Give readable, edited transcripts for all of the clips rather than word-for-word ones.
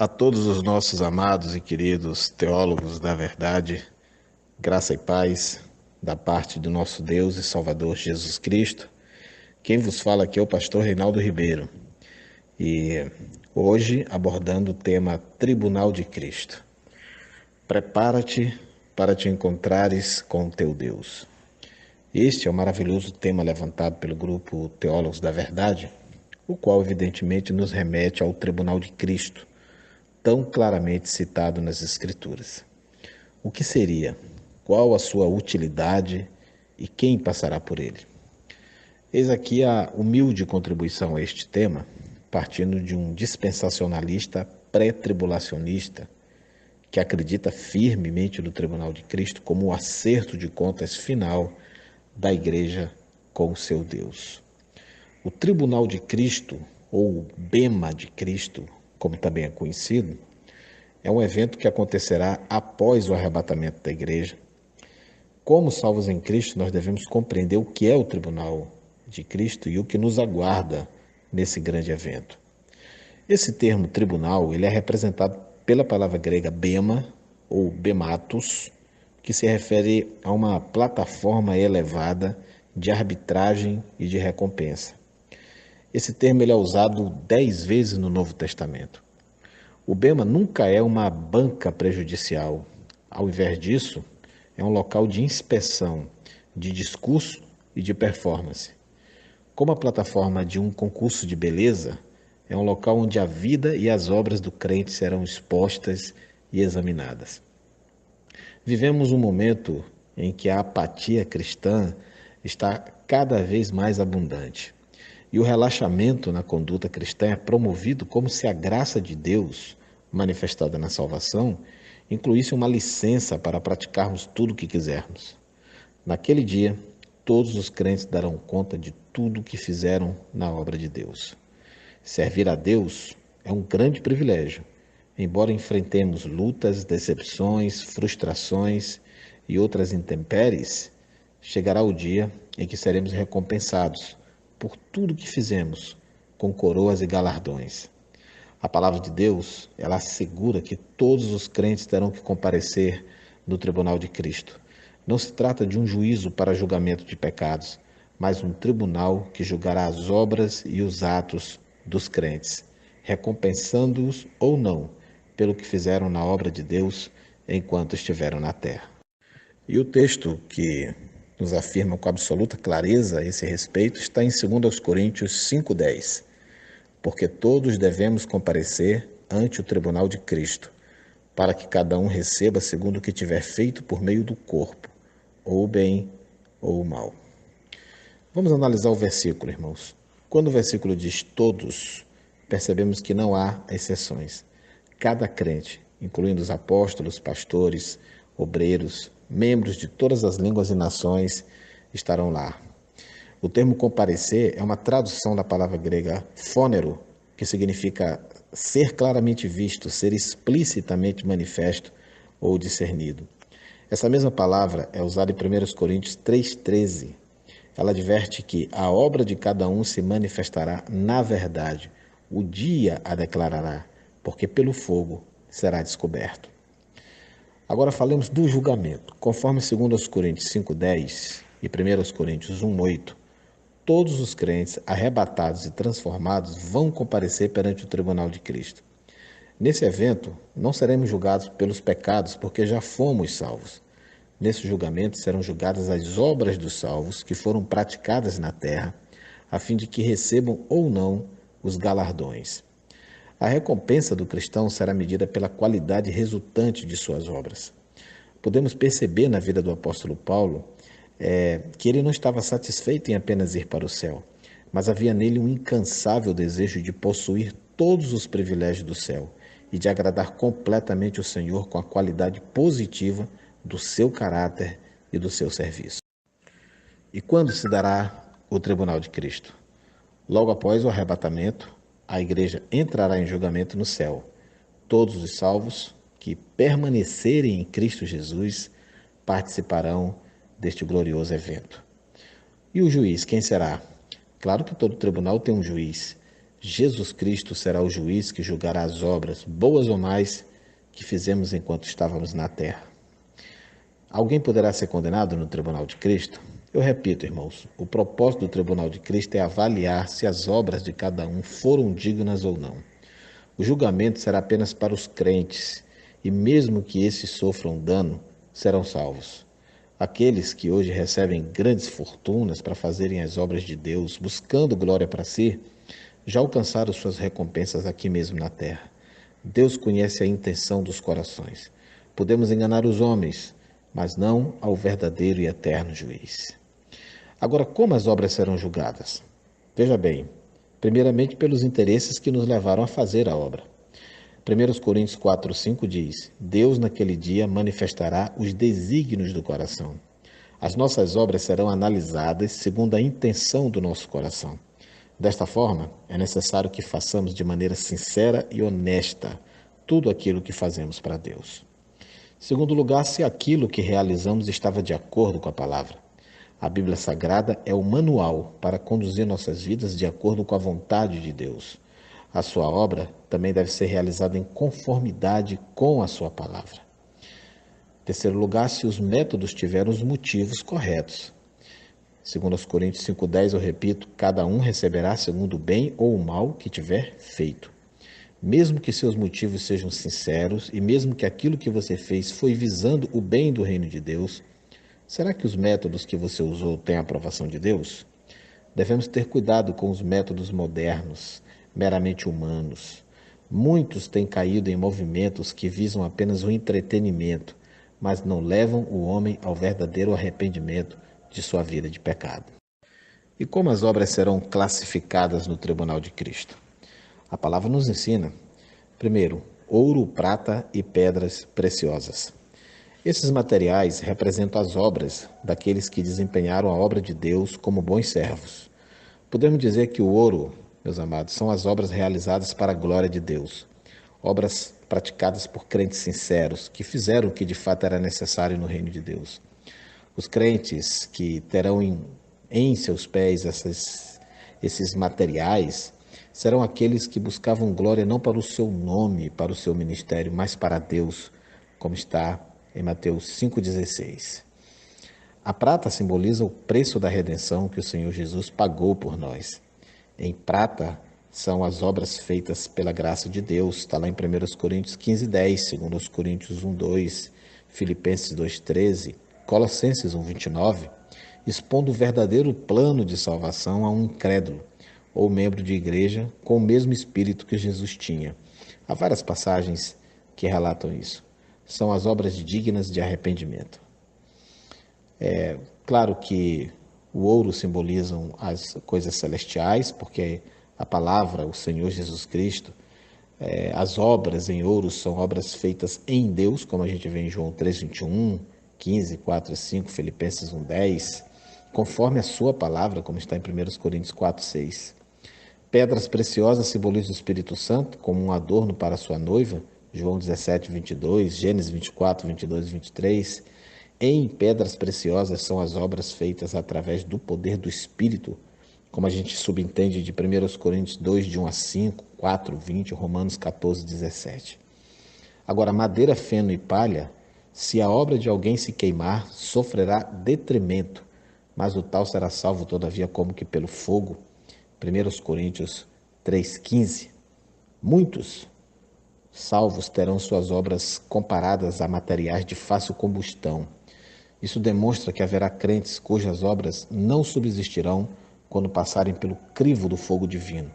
A todos os nossos amados e queridos teólogos da verdade, graça e paz da parte do nosso Deus e Salvador Jesus Cristo. Quem vos fala aqui é o pastor Reinaldo Ribeiro e hoje abordando o tema Tribunal de Cristo. Prepara-te para te encontrares com o teu Deus. Este é o maravilhoso tema levantado pelo grupo Teólogos da Verdade, o qual evidentemente nos remete ao Tribunal de Cristo, tão claramente citado nas Escrituras. O que seria? Qual a sua utilidade e quem passará por ele? Eis aqui a humilde contribuição a este tema, partindo de um dispensacionalista pré-tribulacionista que acredita firmemente no Tribunal de Cristo como o acerto de contas final da Igreja com o seu Deus. O Tribunal de Cristo, ou Bema de Cristo, como também é conhecido, é um evento que acontecerá após o arrebatamento da Igreja. Como salvos em Cristo, nós devemos compreender o que é o Tribunal de Cristo e o que nos aguarda nesse grande evento. Esse termo tribunal, ele é representado pela palavra grega bema ou bematos, que se refere a uma plataforma elevada de arbitragem e de recompensa. Esse termo ele é usado 10 vezes no Novo Testamento. O bema nunca é uma banca prejudicial. Ao invés disso, é um local de inspeção, de discurso e de performance. Como a plataforma de um concurso de beleza, é um local onde a vida e as obras do crente serão expostas e examinadas. Vivemos um momento em que a apatia cristã está cada vez mais abundante. E o relaxamento na conduta cristã é promovido como se a graça de Deus, manifestada na salvação, incluísse uma licença para praticarmos tudo o que quisermos. Naquele dia, todos os crentes darão conta de tudo o que fizeram na obra de Deus. Servir a Deus é um grande privilégio, embora enfrentemos lutas, decepções, frustrações e outras intempéries, chegará o dia em que seremos recompensados por tudo que fizemos, com coroas e galardões. A palavra de Deus, ela assegura que todos os crentes terão que comparecer no tribunal de Cristo. Não se trata de um juízo para julgamento de pecados, mas um tribunal que julgará as obras e os atos dos crentes, recompensando-os ou não pelo que fizeram na obra de Deus enquanto estiveram na terra. E o texto que nos afirma com absoluta clareza esse respeito está em 2 Coríntios 5,10. Porque todos devemos comparecer ante o tribunal de Cristo, para que cada um receba segundo o que tiver feito por meio do corpo, ou o bem ou o mal. Vamos analisar o versículo, irmãos. Quando o versículo diz todos, percebemos que não há exceções. Cada crente, incluindo os apóstolos, pastores, obreiros, membros de todas as línguas e nações, estarão lá. O termo comparecer é uma tradução da palavra grega phonero, que significa ser claramente visto, ser explicitamente manifesto ou discernido. Essa mesma palavra é usada em 1 Coríntios 3,13. Ela adverte que a obra de cada um se manifestará na verdade, o dia a declarará, porque pelo fogo será descoberto. Agora falemos do julgamento. Conforme 2 Coríntios 5,10 e 1 Coríntios 1,8, todos os crentes arrebatados e transformados vão comparecer perante o tribunal de Cristo. Nesse evento, não seremos julgados pelos pecados, porque já fomos salvos. Nesse julgamento serão julgadas as obras dos salvos que foram praticadas na terra, a fim de que recebam ou não os galardões. A recompensa do cristão será medida pela qualidade resultante de suas obras. Podemos perceber na vida do apóstolo Paulo que ele não estava satisfeito em apenas ir para o céu, mas havia nele um incansável desejo de possuir todos os privilégios do céu e de agradar completamente o Senhor com a qualidade positiva do seu caráter e do seu serviço. E quando se dará o tribunal de Cristo? Logo após o arrebatamento, a igreja entrará em julgamento no céu. Todos os salvos que permanecerem em Cristo Jesus participarão deste glorioso evento. E o juiz, quem será? Claro que todo tribunal tem um juiz. Jesus Cristo será o juiz que julgará as obras, boas ou mais, que fizemos enquanto estávamos na terra. Alguém poderá ser condenado no tribunal de Cristo? Eu repito, irmãos, o propósito do tribunal de Cristo é avaliar se as obras de cada um foram dignas ou não. O julgamento será apenas para os crentes, e mesmo que esses sofram dano, serão salvos. Aqueles que hoje recebem grandes fortunas para fazerem as obras de Deus, buscando glória para si, já alcançaram suas recompensas aqui mesmo na terra. Deus conhece a intenção dos corações. Podemos enganar os homens, mas não ao verdadeiro e eterno juiz. Agora, como as obras serão julgadas? Veja bem, primeiramente pelos interesses que nos levaram a fazer a obra. 1 Coríntios 4:5 diz: Deus naquele dia manifestará os desígnios do coração. As nossas obras serão analisadas segundo a intenção do nosso coração. Desta forma, é necessário que façamos de maneira sincera e honesta tudo aquilo que fazemos para Deus. Segundo lugar, se aquilo que realizamos estava de acordo com a palavra. A Bíblia Sagrada é o manual para conduzir nossas vidas de acordo com a vontade de Deus. A sua obra também deve ser realizada em conformidade com a sua palavra. Terceiro lugar, se os métodos tiveram os motivos corretos. Segundo os Coríntios 5:10, eu repito, cada um receberá segundo o bem ou o mal que tiver feito. Mesmo que seus motivos sejam sinceros e mesmo que aquilo que você fez foi visando o bem do reino de Deus, será que os métodos que você usou têm a aprovação de Deus? Devemos ter cuidado com os métodos modernos, meramente humanos. Muitos têm caído em movimentos que visam apenas o entretenimento, mas não levam o homem ao verdadeiro arrependimento de sua vida de pecado. E como as obras serão classificadas no tribunal de Cristo? A palavra nos ensina, primeiro, ouro, prata e pedras preciosas. Esses materiais representam as obras daqueles que desempenharam a obra de Deus como bons servos. Podemos dizer que o ouro, meus amados, são as obras realizadas para a glória de Deus. Obras praticadas por crentes sinceros, que fizeram o que de fato era necessário no reino de Deus. Os crentes que terão em seus pés esses materiais serão aqueles que buscavam glória não para o seu nome, para o seu ministério, mas para Deus, como está em Mateus 5,16. A prata simboliza o preço da redenção que o Senhor Jesus pagou por nós. Em prata são as obras feitas pela graça de Deus. Está lá em 1 Coríntios 15:10, 2 Coríntios 1:2, Filipenses 2:13, Colossenses 1:29, expondo o verdadeiro plano de salvação a um incrédulo ou membro de igreja com o mesmo espírito que Jesus tinha. Há várias passagens que relatam isso. São as obras dignas de arrependimento. Claro que o ouro simboliza as coisas celestiais, porque a palavra, o Senhor Jesus Cristo, as obras em ouro são obras feitas em Deus, como a gente vê em João 3:21, 15, 4 e 5, Filipenses 1:10, conforme a sua palavra, como está em 1 Coríntios 4:6. Pedras preciosas simbolizam o Espírito Santo como um adorno para a sua noiva, João 17:22, Gênesis 24:22 e 23. Em pedras preciosas são as obras feitas através do poder do Espírito, como a gente subentende de 1 Coríntios 2, de 1 a 5, 4, 20, Romanos 14, 17. Agora, madeira, feno e palha, se a obra de alguém se queimar, sofrerá detrimento, mas o tal será salvo todavia como que pelo fogo. 1 Coríntios 3,15. Muitos salvos terão suas obras comparadas a materiais de fácil combustão. Isso demonstra que haverá crentes cujas obras não subsistirão quando passarem pelo crivo do fogo divino.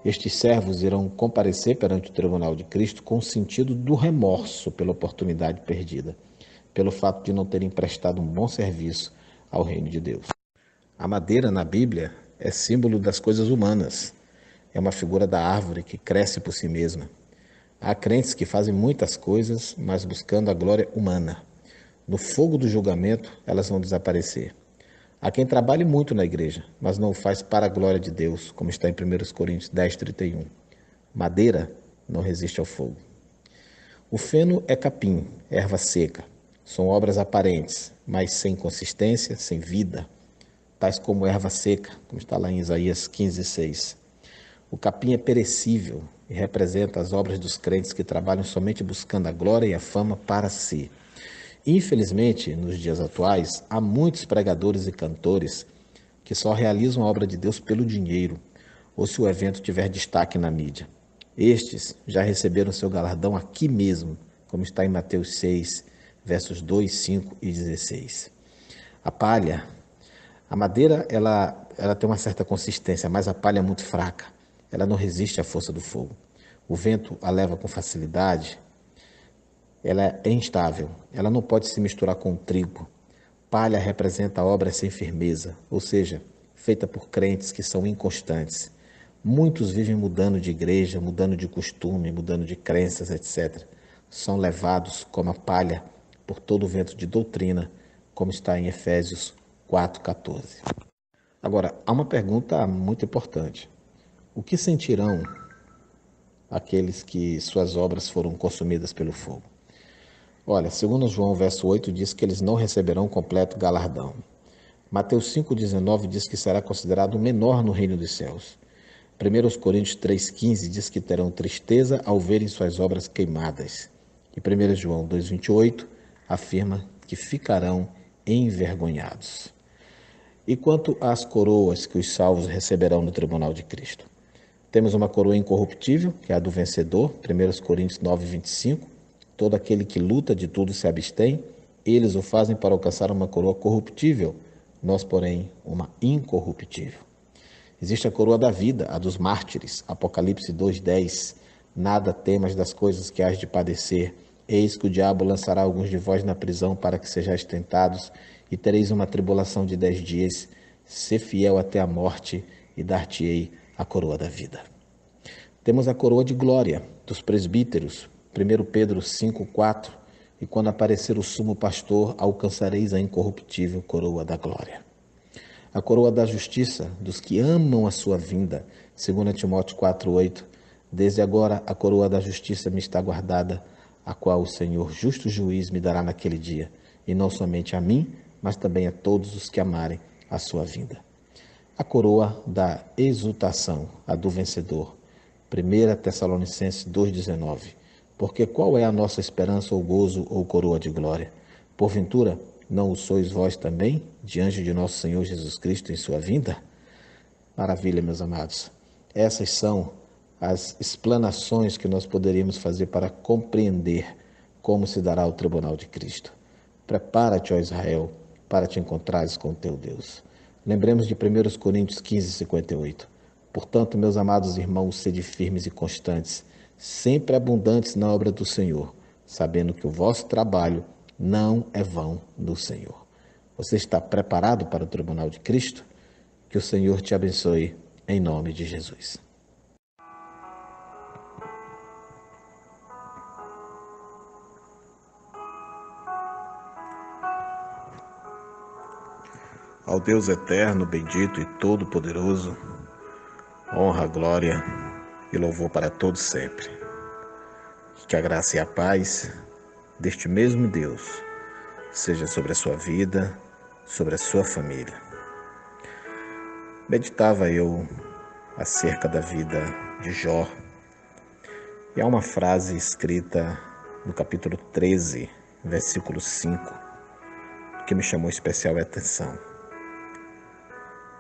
Estes servos irão comparecer perante o tribunal de Cristo com o sentido do remorso pela oportunidade perdida, pelo fato de não terem prestado um bom serviço ao reino de Deus. A madeira na Bíblia é símbolo das coisas humanas. É uma figura da árvore que cresce por si mesma. Há crentes que fazem muitas coisas, mas buscando a glória humana. No fogo do julgamento, elas vão desaparecer. Há quem trabalhe muito na igreja, mas não o faz para a glória de Deus, como está em 1 Coríntios 10:31. Madeira não resiste ao fogo. O feno é capim, erva seca. São obras aparentes, mas sem consistência, sem vida, tais como erva seca, como está lá em Isaías 15:6. O capim é perecível e representa as obras dos crentes que trabalham somente buscando a glória e a fama para si. Infelizmente, nos dias atuais, há muitos pregadores e cantores que só realizam a obra de Deus pelo dinheiro ou se o evento tiver destaque na mídia. Estes já receberam seu galardão aqui mesmo, como está em Mateus 6, versos 2, 5 e 16. A palha, a madeira, ela tem uma certa consistência, mas a palha é muito fraca. Ela não resiste à força do fogo. O vento a leva com facilidade. Ela é instável. Ela não pode se misturar com o trigo. Palha representa obras sem firmeza, ou seja, feita por crentes que são inconstantes. Muitos vivem mudando de igreja, mudando de costume, mudando de crenças, etc. São levados como a palha por todo o vento de doutrina, como está em Efésios 4,14. Agora, há uma pergunta muito importante. O que sentirão aqueles que suas obras foram consumidas pelo fogo? Olha, segundo João, verso 8, diz que eles não receberão completo galardão. Mateus 5,19 diz que será considerado o menor no reino dos céus. 1 Coríntios 3,15 diz que terão tristeza ao verem suas obras queimadas. E 1 João 2,28 afirma que ficarão envergonhados. E quanto às coroas que os salvos receberão no tribunal de Cristo? Temos uma coroa incorruptível, que é a do vencedor, 1 Coríntios 9,25. Todo aquele que luta de tudo se abstém, eles o fazem para alcançar uma coroa corruptível, nós, porém, uma incorruptível. Existe a coroa da vida, a dos mártires, Apocalipse 2,10. Nada temas das coisas que hás de padecer. Eis que o diabo lançará alguns de vós na prisão para que sejais tentados, e tereis uma tribulação de 10 dias. Sê fiel até a morte, e dar-te-ei a coroa da vida. Temos a coroa de glória dos presbíteros, 1 Pedro 5,4. E quando aparecer o sumo pastor, alcançareis a incorruptível coroa da glória. A coroa da justiça dos que amam a sua vinda, 2 Timóteo 4,8. Desde agora a coroa da justiça me está guardada, a qual o Senhor, justo juiz, me dará naquele dia, e não somente a mim, mas também a todos os que amarem a sua vinda. A coroa da exultação, a do vencedor, 1 Tessalonicenses 2,19. Porque qual é a nossa esperança ou gozo ou coroa de glória? Porventura, não o sois vós também, diante de nosso Senhor Jesus Cristo em sua vinda? Maravilha, meus amados. Essas são as explanações que nós poderíamos fazer para compreender como se dará o tribunal de Cristo. Prepara-te, ó Israel, para te encontrares com o teu Deus. Lembremos de 1 Coríntios 15:58. Portanto, meus amados irmãos, sede firmes e constantes, sempre abundantes na obra do Senhor, sabendo que o vosso trabalho não é vão no Senhor. Você está preparado para o tribunal de Cristo? Que o Senhor te abençoe, em nome de Jesus. Ao Deus eterno, bendito e todo-poderoso, honra, glória e louvor para todos sempre. Que a graça e a paz deste mesmo Deus seja sobre a sua vida, sobre a sua família. Meditava eu acerca da vida de Jó, e há uma frase escrita no capítulo 13, versículo 5, que me chamou especial atenção.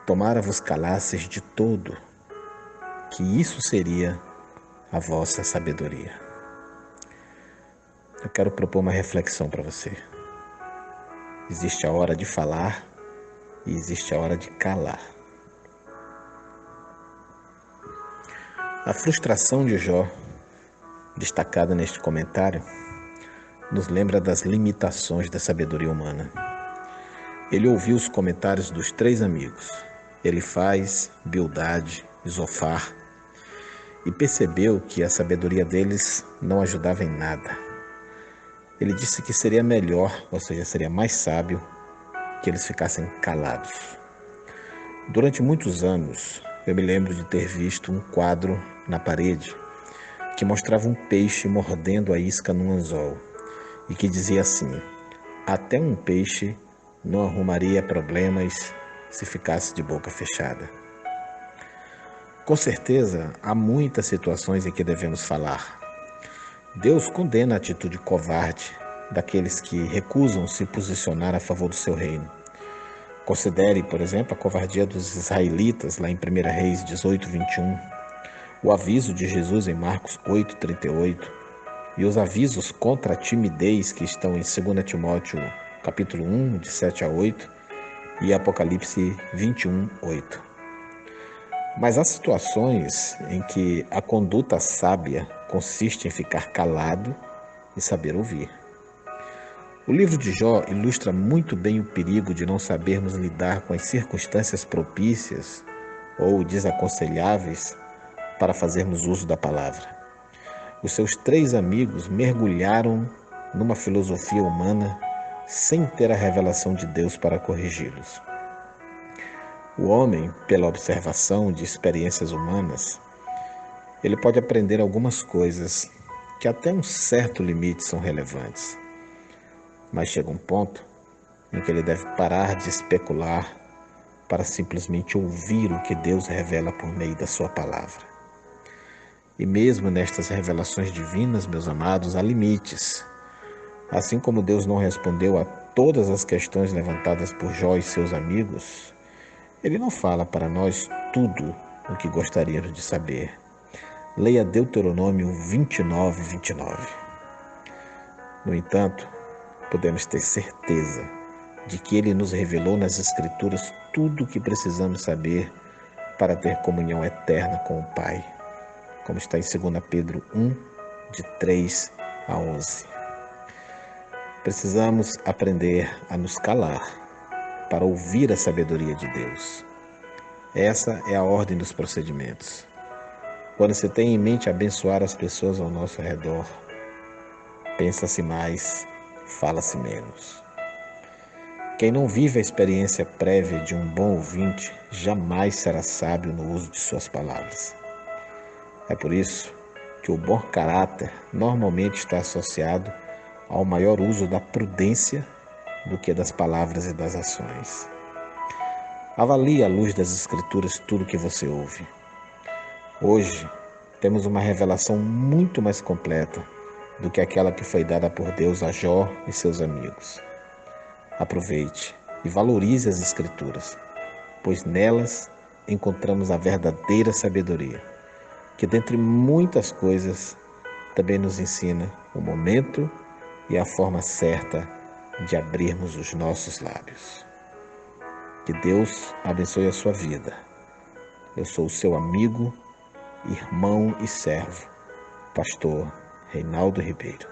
Tomara vos calasseis de todo, que isso seria a vossa sabedoria. Eu quero propor uma reflexão para você. Existe a hora de falar e existe a hora de calar. A frustração de Jó, destacada neste comentário, nos lembra das limitações da sabedoria humana. Ele ouviu os comentários dos 3 amigos, Elifaz, Bildade e Zofar, e percebeu que a sabedoria deles não ajudava em nada. Ele disse que seria melhor, ou seja, seria mais sábio, que eles ficassem calados. Durante muitos anos, eu me lembro de ter visto um quadro na parede que mostrava um peixe mordendo a isca num anzol e que dizia assim: até um peixe não arrumaria problemas se ficasse de boca fechada. Com certeza, há muitas situações em que devemos falar. Deus condena a atitude covarde daqueles que recusam se posicionar a favor do seu reino. Considere, por exemplo, a covardia dos israelitas, lá em 1 Reis 18:21, o aviso de Jesus em Marcos 8:38 e os avisos contra a timidez que estão em 2 Timóteo capítulo 1, de 7 a 8 e Apocalipse 21:8. Mas há situações em que a conduta sábia consiste em ficar calado e saber ouvir. O livro de Jó ilustra muito bem o perigo de não sabermos lidar com as circunstâncias propícias ou desaconselháveis para fazermos uso da palavra. Os seus 3 amigos mergulharam numa filosofia humana sem ter a revelação de Deus para corrigi-los. O homem, pela observação de experiências humanas, ele pode aprender algumas coisas que até um certo limite são relevantes. Mas chega um ponto em que ele deve parar de especular para simplesmente ouvir o que Deus revela por meio da sua palavra. E mesmo nestas revelações divinas, meus amados, há limites. Assim como Deus não respondeu a todas as questões levantadas por Jó e seus amigos, Ele não fala para nós tudo o que gostaríamos de saber. Leia Deuteronômio 29:29. No entanto, podemos ter certeza de que Ele nos revelou nas Escrituras tudo o que precisamos saber para ter comunhão eterna com o Pai, como está em 2 Pedro 1, de 3 a 11. Precisamos aprender a nos calar para ouvir a sabedoria de Deus. Essa é a ordem dos procedimentos. Quando se tem em mente abençoar as pessoas ao nosso redor, pensa-se mais, fala-se menos. Quem não vive a experiência prévia de um bom ouvinte jamais será sábio no uso de suas palavras. É por isso que o bom caráter normalmente está associado ao maior uso da prudência do que das palavras e das ações. Avalie à luz das Escrituras tudo o que você ouve. Hoje, temos uma revelação muito mais completa do que aquela que foi dada por Deus a Jó e seus amigos. Aproveite e valorize as Escrituras, pois nelas encontramos a verdadeira sabedoria, que dentre muitas coisas também nos ensina o momento e a forma certa de abrirmos os nossos lábios. Que Deus abençoe a sua vida. Eu sou o seu amigo, irmão e servo, pastor Reinaldo Ribeiro.